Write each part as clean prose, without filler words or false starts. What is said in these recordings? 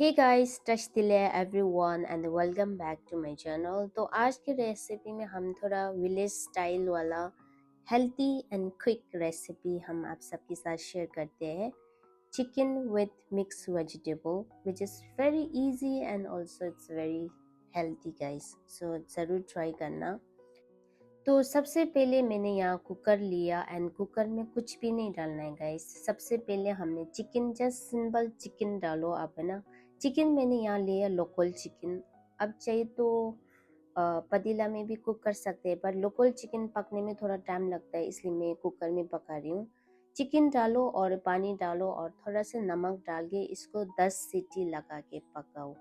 Hey guys, touch दिले everyone and welcome back to my channel। तो आज की रेसिपी में हम थोड़ा विलेज स्टाइल वाला हेल्थी एंड क्विक रेसिपी हम आप सबके साथ शेयर करते हैं। Chicken with mix vegetable which is very easy and also it's very healthy guys, so ज़रूर ट्राई करना। तो सबसे पहले मैंने यहाँ कुकर लिया एंड कुकर में कुछ भी नहीं डालना है गाइस। सबसे पहले हमने चिकन, जस्ट सिंपल चिकन डालो आप, है ना। चिकन मैंने यहाँ लिया लोकल चिकन। अब चाहिए तो पतीला में भी कुक कर सकते हैं, पर लोकल चिकन पकने में थोड़ा टाइम लगता है, इसलिए मैं कुकर में पका रही हूँ। चिकन डालो और पानी डालो और थोड़ा सा नमक डाल के इसको 10 सीटी लगा के पकाओ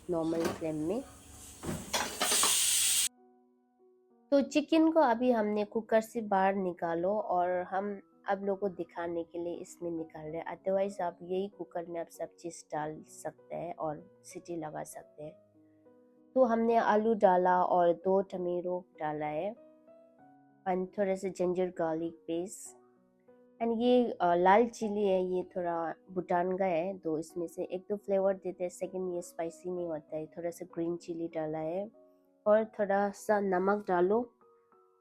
नॉर्मल फ्लेम में। तो चिकन को अभी हमने कुकर से बाहर निकालो और हम आप लोगों को दिखाने के लिए इसमें निकाल रहे हैं। अदरवाइज आप यही कुकर में आप सब चीज़ डाल सकते हैं और सीटी लगा सकते हैं। तो हमने आलू डाला और 2 टमेटो डाला है एंड थोड़ा सा जिंजर गार्लिक पेस्ट एंड ये लाल चिली है, ये थोड़ा भूटान का है, तो इसमें से एक तो फ्लेवर देते हैं, सेकंड ये स्पाइसी नहीं होता है। थोड़ा सा ग्रीन चिली डाला है और थोड़ा सा नमक डालो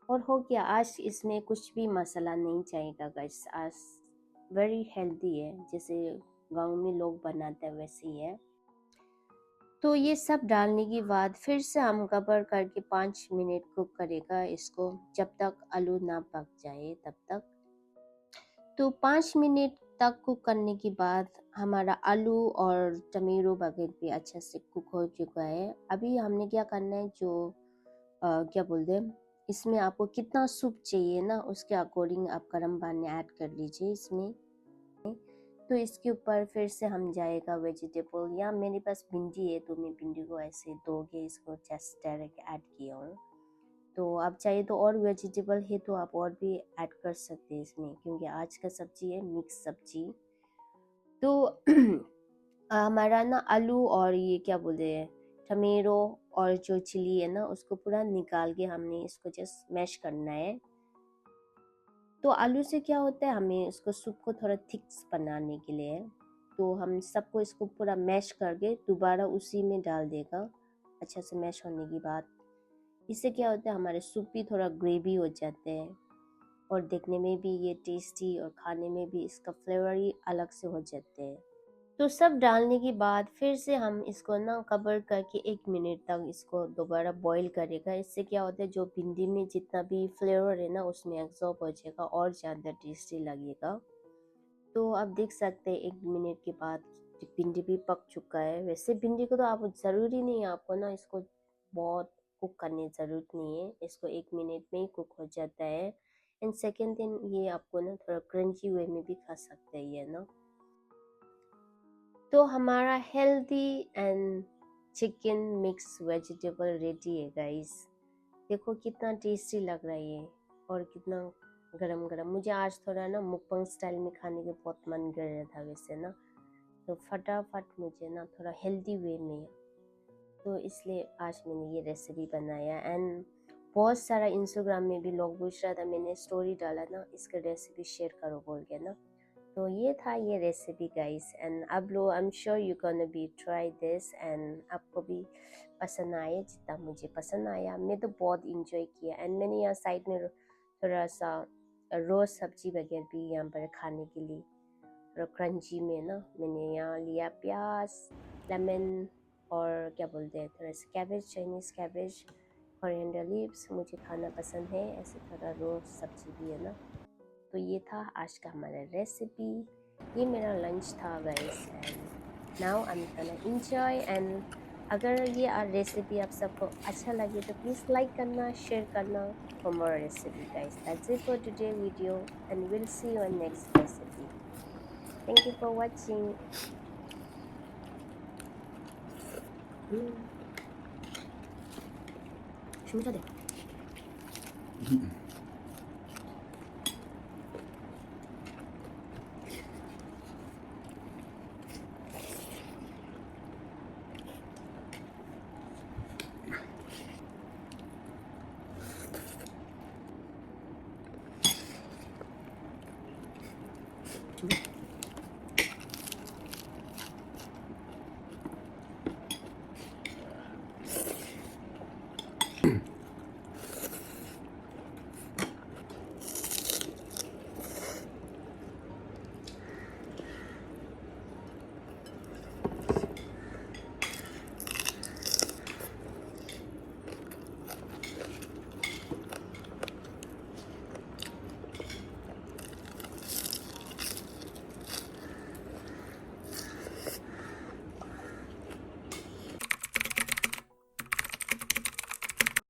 और हो गया। आज इसमें कुछ भी मसाला नहीं चाहिएगा गाइस, आज वेरी हेल्दी है, जैसे गांव में लोग बनाते हैं वैसे ही है। तो ये सब डालने के बाद फिर से हम कवर करके 5 मिनट कुक करेगा इसको, जब तक आलू ना पक जाए तब तक। तो 5 मिनट तक कुक करने के बाद हमारा आलू और टमेटो बगैर भी अच्छे से कुक हो चुका है। अभी हमने क्या करना है, जो क्या बोलते हैं, इसमें आपको कितना सूप चाहिए ना, उसके अकॉर्डिंग आप गर्म पानी ऐड कर लीजिए इसमें। तो इसके ऊपर फिर से हम जाएगा वेजिटेबल। या मेरे पास भिंडी है तो मैं भिंडी को ऐसे धो के इसको जस्ट डायरेक्ट ऐड किया हूँ। तो आप चाहिए तो और वेजिटेबल है तो आप और भी ऐड कर सकते हैं इसमें, क्योंकि आज का सब्जी है मिक्स सब्जी। तो हमारा ना आलू और ये क्या बोलते हैं टमेटो और जो चिली है ना, उसको पूरा निकाल के हमने इसको जस्ट मैश करना है। तो आलू से क्या होता है, हमें इसको सूप को थोड़ा थिक बनाने के लिए, तो हम सबको इसको पूरा मैश करके दोबारा उसी में डाल देगा। अच्छा से मैश होने के बाद इससे क्या होता है, हमारे सूप भी थोड़ा ग्रेवी हो जाते हैं और देखने में भी ये टेस्टी और खाने में भी इसका फ्लेवर ही अलग से हो जाते हैं। तो सब डालने के बाद फिर से हम इसको ना कवर करके 1 मिनट तक इसको दोबारा बॉईल करेगा। इससे क्या होता है, जो भिंडी में जितना भी फ्लेवर है ना उसमें एब्जॉर्ब हो जाएगा और ज़्यादा टेस्टी लगेगा। तो आप देख सकते हैं 1 मिनट के बाद भिंडी भी पक चुका है। वैसे भिंडी को तो आप ज़रूरी नहीं है आपको ना इसको बहुत कुक करने की ज़रूरत नहीं है, इसको 1 मिनट में ही कुक हो जाता है। एंड सेकेंड दिन ये आपको ना थोड़ा क्रंची वे में भी खा सकते हैं ये ना। तो हमारा healthy and chicken mix vegetable ready है गाइस। देखो कितना टेस्टी लग रहा है ये और कितना गरम गरम। मुझे आज थोड़ा ना मुकबंग स्टाइल में खाने के बहुत मन कर रहा था वैसे ना, तो फटाफट मुझे ना थोड़ा हेल्दी वे में, तो इसलिए आज मैंने ये रेसिपी बनाया। एंड बहुत सारा इंस्टाग्राम में भी लोग पूछ रहा था, मैंने स्टोरी डाला ना इसका रेसिपी शेयर करो बोल के ना। तो ये था ये रेसिपी गाइस, एंड अब लोग I am sure you can be try this and आपको भी पसंद आए जितना मुझे पसंद आया। मैं तो बहुत इंजॉय किया। एंड मैंने यहाँ साइड में थोड़ा सा रोज सब्जी वगैरह भी यहाँ पर खाने के लिए थोड़ा क्रंची में ना, मैंने यहाँ लिया प्याज, लेमन और क्या बोलते हैं थोड़ा सा cabbage, Chinese cabbage, coriander leaves, मुझे खाना पसंद है ऐसे थोड़ा रोज सब्जी भी है ना। तो ये था आज का हमारा रेसिपी, ये मेरा लंच था guys. And now I am gonna enjoy. And अगर ये रेसिपी आप सबको अच्छा लगे तो प्लीज़ लाइक करना, शेयर करना for more recipe guys. That's it for today video and will see you in next recipe. Thank you for watching. 주문해야 돼.